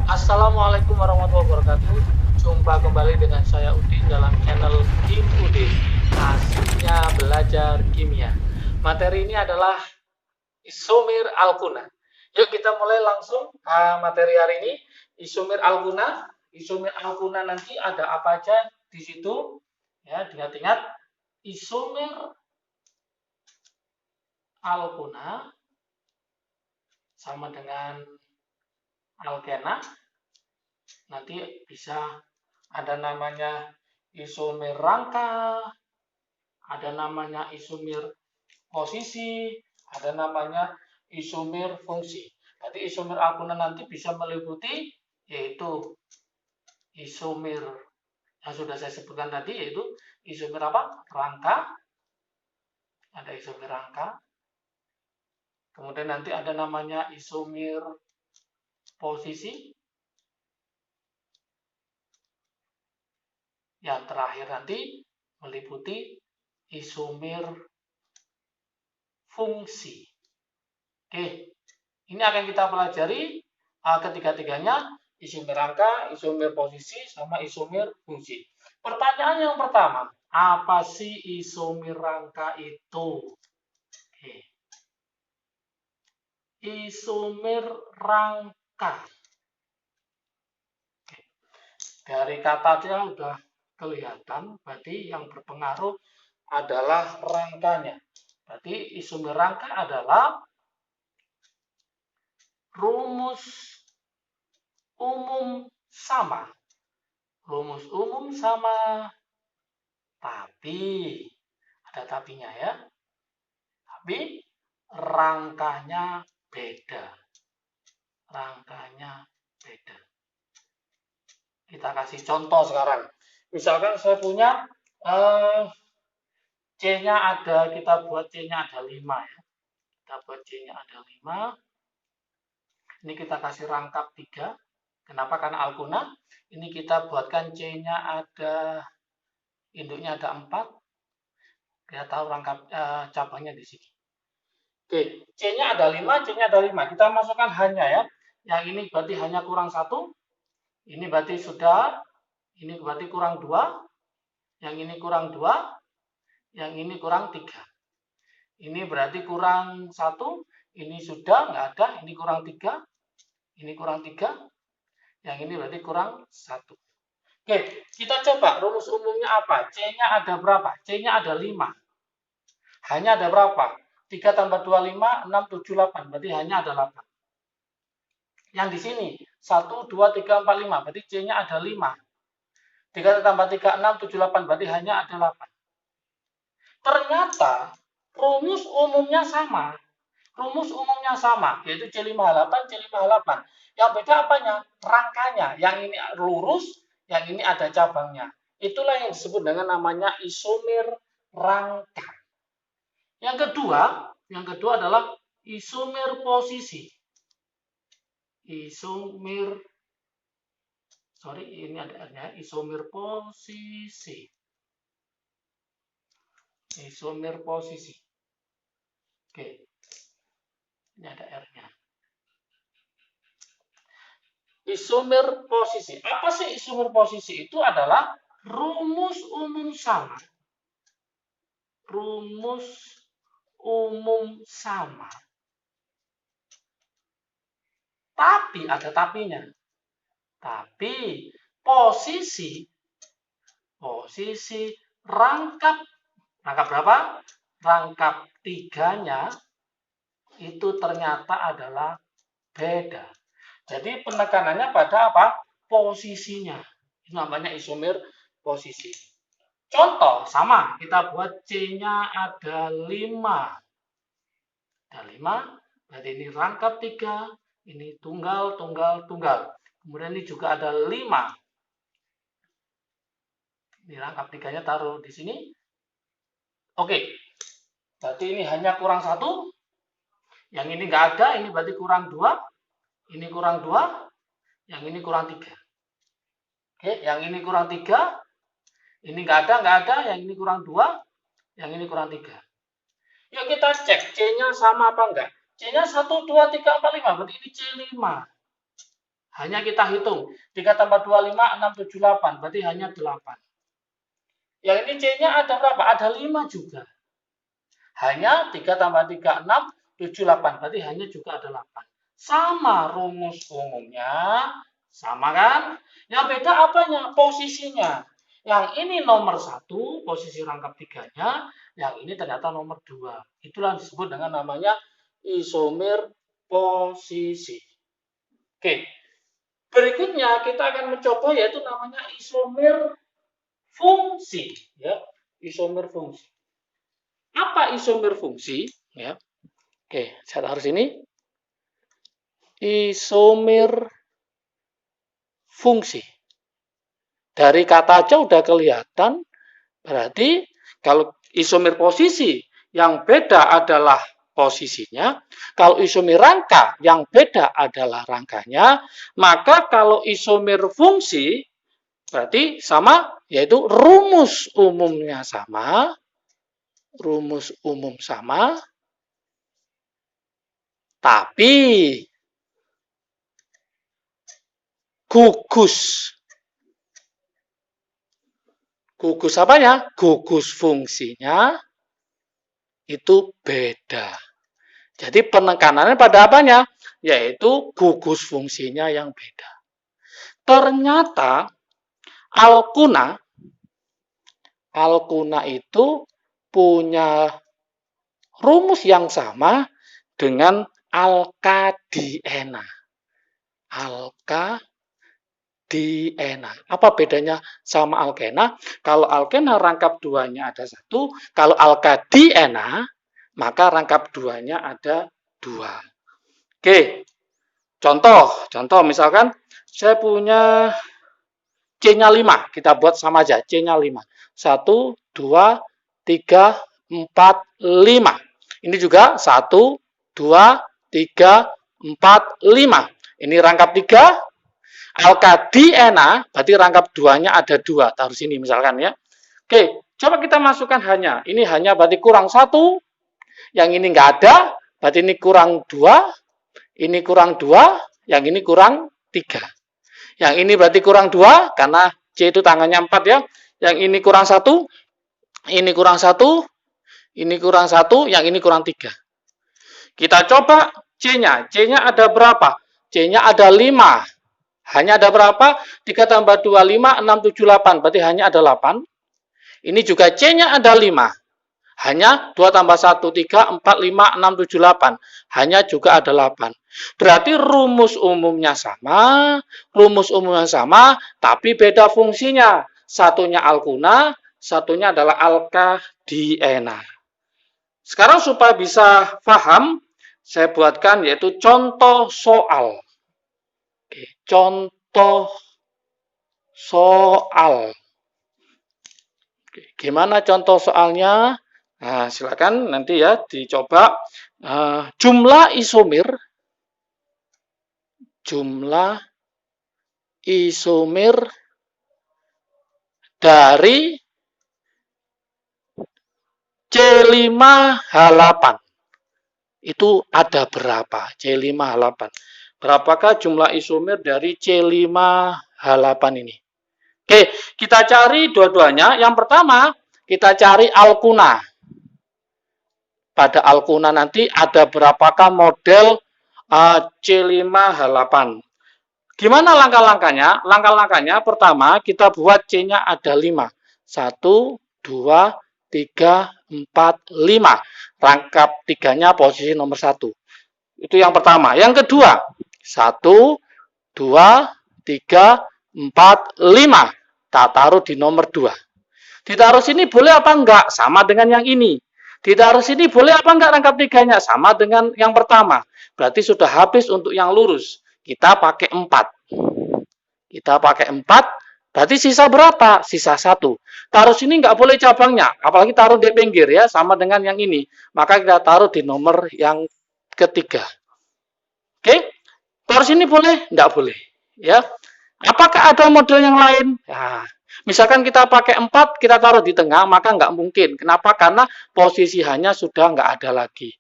Assalamualaikum warahmatullahi wabarakatuh. Jumpa kembali dengan saya Udin dalam channel Kim Udin. Asiknya belajar kimia. Materi ini adalah isomer alkuna. Yuk kita mulai langsung materi hari ini. Isomer alkuna. Isomer alkuna nanti ada apa aja di situ? Ya, ingat-ingat. Isomer alkuna sama dengan alkena. Nanti bisa ada namanya isomer rangka, ada namanya isomer posisi, ada namanya isomer fungsi. Jadi isomer alkuna nanti bisa meliputi yaitu isomer yang sudah saya sebutkan tadi, yaitu isomer apa? Rangka. Ada isomer rangka. Kemudian nanti ada namanya isomer posisi. Yang terakhir nanti meliputi isomer fungsi. Oke, ini akan kita pelajari ketiga-tiganya, isomer rangka, isomer posisi, sama isomer fungsi. Pertanyaan yang pertama, apa sih isomer rangka itu? Oke. Isomer rangka. Oke. Dari katanya sudah kelihatan, berarti yang berpengaruh adalah rangkanya. Berarti isomer rangka adalah rumus umum sama. Rumus umum sama, tapi ada tapinya ya. Tapi rangkanya beda. Rangkanya beda. Kita kasih contoh sekarang. Misalkan saya punya C-nya ada, kita buat C-nya ada 5 ya. Kita buat C-nya ada 5. Ini kita kasih rangkap 3. Kenapa? Karena alkuna. Ini kita buatkan C-nya ada, induknya ada 4. Kita tahu rangkap cabangnya di sini. Oke, C-nya ada 5, C-nya ada 5. Kita masukkan hanya ya. Yang ini berarti hanya kurang 1. Ini berarti sudah. Ini berarti kurang 2. Yang ini kurang 2. Yang ini kurang 3. Ini berarti kurang 1. Ini sudah, nggak ada. Ini kurang 3. Ini kurang 3. Yang ini berarti kurang 1. Oke, kita coba rumus umumnya apa? C-nya ada berapa? C-nya ada 5. Hanya ada berapa? 3 tambah 2, 5, 6, 7, 8. Berarti hanya ada 8. Yang di sini, 1, 2, 3, 4, 5. Berarti C-nya ada 5. 3 tambah 3, 6, 7, 8. Berarti hanya ada 8. Ternyata, rumus umumnya sama. Rumus umumnya sama, yaitu C5H8, C5H8. Yang beda apanya? Rangkanya. Yang ini lurus, yang ini ada cabangnya. Itulah yang disebut dengan namanya isomer rangka. Yang kedua adalah isomer posisi. Ini ada R-nya, isomer posisi. Isomer posisi. Oke. Ini ada R-nya. Isomer posisi. Apa sih isomer posisi? Itu adalah rumus umum sama. Rumus umum sama. Tapi ada tapinya. Tapi posisi rangkap berapa? Rangkap 3-nya itu ternyata adalah beda. Jadi penekanannya pada apa? Posisinya. Itu namanya isomer posisi. Contoh sama, kita buat C-nya ada 5. Ada 5, berarti ini rangkap 3, ini tunggal. Kemudian ini juga ada 5. Ini rangkap 3-nya taruh di sini. Oke, berarti ini hanya kurang 1. Yang ini nggak ada, ini berarti kurang 2. Ini kurang 2. Yang ini kurang 3. Oke, yang ini kurang 3. Ini nggak ada. Yang ini kurang 2. Yang ini kurang 3. Yuk kita cek C-nya sama apa enggak. C-nya 1, 2, 3, 4, 5. Berarti ini C5. Hanya kita hitung. 3 tambah 2, 5, 6, 7, 8. Berarti hanya 8. Yang ini C-nya ada berapa? Ada 5 juga. Hanya 3 tambah 3, 6, 7, 8. Berarti hanya juga ada 8. Sama rumus umumnya. Sama kan? Yang beda apanya? Posisinya. Yang ini nomor 1, posisi rangkap 3-nya. Yang ini ternyata nomor 2. Itulah yang disebut dengan namanya isomer posisi. Oke. Berikutnya kita akan mencoba yaitu namanya isomer fungsi. Ya. Isomer fungsi. Apa isomer fungsi? Ya. Oke, saya taruh sini. Isomer fungsi. Dari kata aja udah kelihatan, berarti kalau isomer posisi yang beda adalah posisinya, kalau isomer rangka yang beda adalah rangkanya, maka kalau isomer fungsi berarti sama, yaitu rumus umumnya sama, rumus umum sama, tapi gugus apanya? Gugus fungsinya itu beda. Jadi penekanannya pada apanya? Yaitu gugus fungsinya yang beda. Ternyata Alkuna itu punya rumus yang sama dengan alkadiena. Apa bedanya sama alkena? Kalau alkena rangkap 2-nya ada 1, kalau alkadiena maka rangkap 2-nya ada 2. Oke. Contoh misalkan saya punya C-nya 5, kita buat sama aja, C-nya 5. 1 2 3 4 5. Ini juga 1 2 3 4 5. Ini rangkap 3. Alkadiena, berarti rangkap 2-nya ada 2. Taruh sini misalkan ya. Oke, coba kita masukkan hanya. Ini hanya berarti kurang 1. Yang ini nggak ada, berarti ini kurang 2. Ini kurang 2. Yang ini kurang 3. Yang ini berarti kurang 2, karena C itu tangannya 4 ya. Yang ini kurang 1. Ini kurang 1. Ini kurang 1. Yang ini kurang 3. Kita coba C-nya. C-nya ada berapa? C-nya ada 5. Hanya ada berapa? 3 tambah 2, 5, 6, 7, 8. Berarti hanya ada 8. Ini juga C-nya ada 5. Hanya 2 tambah 1, 3, 4, 5, 6, 7, 8. Hanya juga ada 8. Berarti rumus umumnya sama, tapi beda fungsinya. Satunya alkuna, satunya adalah alkadiena. Sekarang supaya bisa paham, saya buatkan yaitu contoh soal. Oke, contoh soal. Oke, gimana contoh soalnya? Nah, silakan nanti ya dicoba. Jumlah isomer dari C5H8 itu ada berapa? C5H8. Berapakah jumlah isomer dari C5H8 ini? Oke, kita cari dua-duanya. Yang pertama, kita cari alkuna. Pada alkuna nanti ada berapakah model C5H8. Gimana langkah-langkahnya? Langkah-langkahnya pertama, kita buat C-nya ada 5. 1, 2, 3, 4, 5. Rangkap 3-nya posisi nomor 1. Itu yang pertama. Yang kedua, 1, 2, 3, 4, 5. Tak taruh di nomor 2. Ditaruh sini boleh apa enggak? Sama dengan yang ini. Ditaruh sini boleh apa enggak rangkap 3-nya? Sama dengan yang pertama. Berarti sudah habis untuk yang lurus. Kita pakai 4. Kita pakai 4. Berarti sisa berapa? Sisa 1. Taruh sini enggak boleh cabangnya. Apalagi taruh di pinggir ya. Sama dengan yang ini. Maka kita taruh di nomor yang ketiga. Oke? Taruh sini boleh? Enggak boleh. Ya. Apakah ada model yang lain? Ya. Misalkan kita pakai 4, kita taruh di tengah, maka enggak mungkin. Kenapa? Karena posisi hanya sudah enggak ada lagi.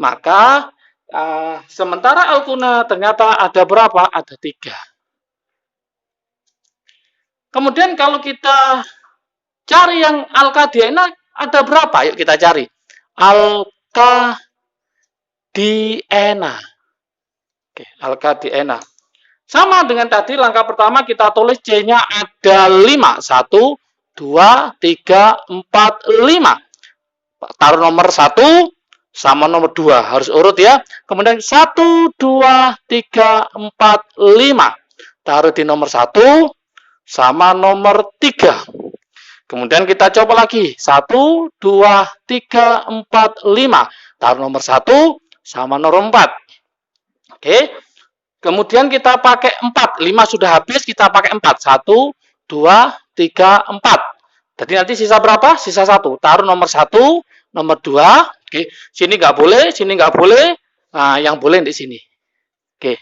Maka sementara alkuna ternyata ada berapa? Ada 3. Kemudian kalau kita cari yang alkadiena ada berapa? Yuk kita cari. Alkadiena. Oke, alkadiena. Sama dengan tadi, langkah pertama kita tulis C-nya ada 5. 1, 2, 3, 4, 5. Taruh nomor 1 sama nomor 2. Harus urut ya. Kemudian 1, 2, 3, 4, 5. Taruh di nomor 1 sama nomor 3. Kemudian kita coba lagi. 1, 2, 3, 4, 5. Taruh nomor 1 sama nomor 4. Oke. Kemudian kita pakai 4. 5 sudah habis, kita pakai 4. 1, 2, 3, 4. Jadi nanti sisa berapa? Sisa 1. Taruh nomor 1, nomor 2. Oke. Sini nggak boleh, sini nggak boleh. Nah, yang boleh di sini. Oke.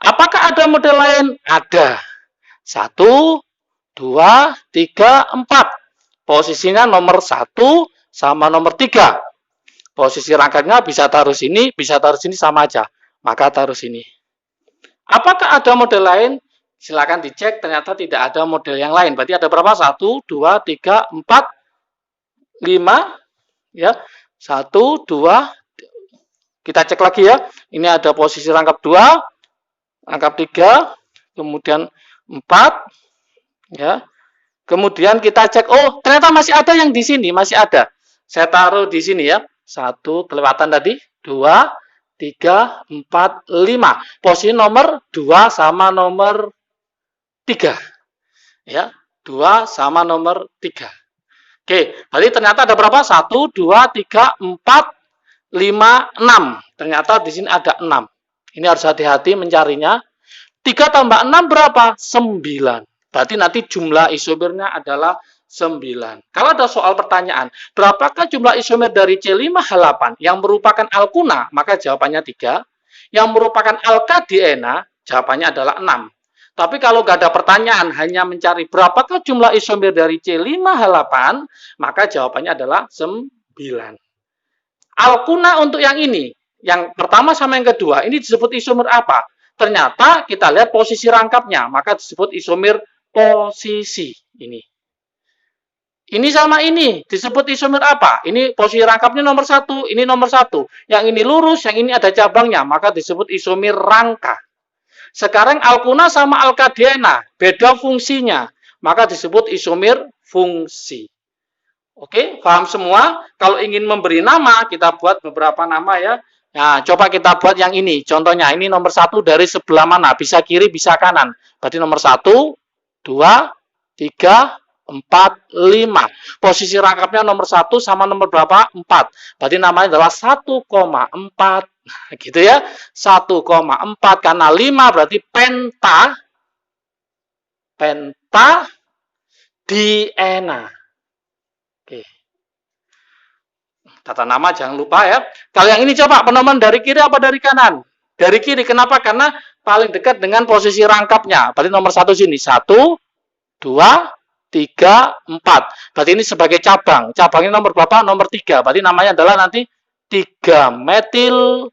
Apakah ada model lain? Ada. 1, 2, 3, 4. Posisinya nomor 1 sama nomor 3. Posisi rangkanya bisa taruh sini, bisa taruh sini sama aja. Maka taruh sini. Apakah ada model lain? Silakan dicek, ternyata tidak ada model yang lain. Berarti ada berapa? 1, 2, 3, 4, 5. Ya. 1, 2. Kita cek lagi ya. Ini ada posisi rangkap 2, rangkap 3, kemudian 4. Ya. Kemudian kita cek, oh ternyata masih ada yang di sini, masih ada. Saya taruh di sini ya. 1, kelewatan tadi. 2, 3, 4, 5. Posisi nomor 2 sama nomor 3. Ya, 2 sama nomor 3. Oke, berarti ternyata ada berapa? 1, 2, 3, 4, 5, 6. Ternyata di sini ada 6. Ini harus hati-hati mencarinya. 3 tambah 6 berapa? 9. Berarti nanti jumlah isomernya adalah 9. Kalau ada soal pertanyaan, berapakah jumlah isomer dari C5H8 yang merupakan alkuna? Maka jawabannya 3. Yang merupakan alkadiena, jawabannya adalah 6. Tapi kalau nggak ada pertanyaan, hanya mencari berapakah jumlah isomer dari C5H8, maka jawabannya adalah 9. Alkuna untuk yang ini, yang pertama sama yang kedua, ini disebut isomer apa? Ternyata kita lihat posisi rangkapnya, maka disebut isomer posisi ini. Ini sama ini disebut isomer apa? Ini posisi rangkapnya nomor 1, ini nomor 1. Yang ini lurus, yang ini ada cabangnya, maka disebut isomer rangka. Sekarang alkuna sama alkadiena, beda fungsinya, maka disebut isomer fungsi. Oke, paham semua? Kalau ingin memberi nama, kita buat beberapa nama ya. Nah, coba kita buat yang ini. Contohnya, ini nomor 1 dari sebelah mana? Bisa kiri, bisa kanan. Berarti nomor 1, 2, 3, 4, 5. Posisi rangkapnya nomor 1 sama nomor berapa? 4. Berarti namanya adalah 1,4. Gitu ya. 1,4 karena 5 berarti pentadiena. Oke. Tata nama jangan lupa ya. Kalau yang ini coba penemuan dari kiri apa dari kanan? Dari kiri. Kenapa? Karena paling dekat dengan posisi rangkapnya. Berarti nomor 1 sini. 1, 2, 3, 4. Berarti ini sebagai cabang. Cabangnya nomor berapa? Nomor 3. Berarti namanya adalah nanti 3-metil.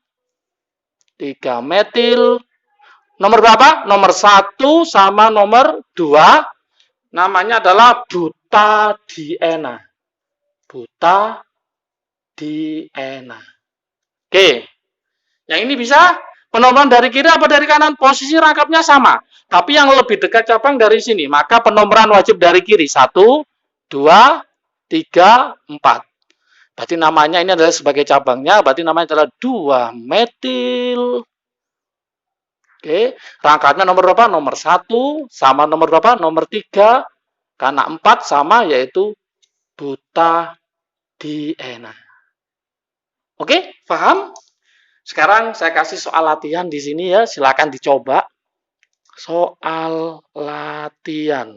3-metil. Nomor berapa? Nomor 1 sama nomor 2. Namanya adalah butadiena. Butadiena. Oke. Yang ini bisa penombran dari kiri apa dari kanan? Posisi rangkapnya sama. Tapi yang lebih dekat cabang dari sini. Maka penombran wajib dari kiri. 1, 2, 3, 4. Berarti namanya ini adalah sebagai cabangnya. Berarti namanya adalah 2-metil. Oke. Rangkapnya nomor berapa? Nomor 1 sama nomor berapa? Nomor 3. Karena 4 sama yaitu butadiena. Oke, paham? Sekarang saya kasih soal latihan di sini ya, silakan dicoba. Soal latihan.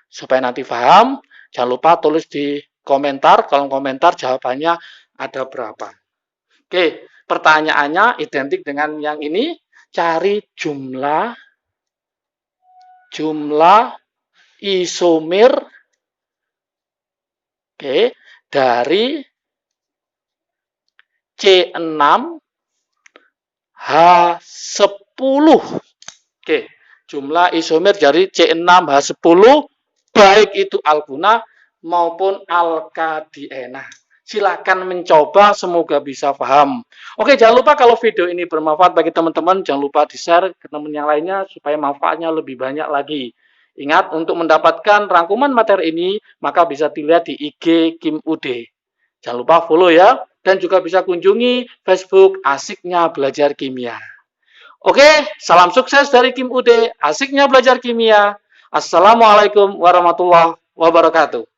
Supaya nanti paham, jangan lupa tulis di komentar, kolom komentar jawabannya ada berapa. Oke, pertanyaannya identik dengan yang ini, cari jumlah isomer dari C6H10. jumlah isomer dari C6H10 baik itu alkuna maupun alkadiena. Silakan mencoba, semoga bisa paham. Oke, jangan lupa kalau video ini bermanfaat bagi teman-teman, jangan lupa di-share ke teman yang lainnya supaya manfaatnya lebih banyak lagi. Ingat, untuk mendapatkan rangkuman materi ini, maka bisa dilihat di IG Kim Ude. Jangan lupa follow ya, dan juga bisa kunjungi Facebook Asiknya Belajar Kimia. Oke, salam sukses dari Kim Ude, asiknya belajar kimia. Assalamualaikum warahmatullahi wabarakatuh.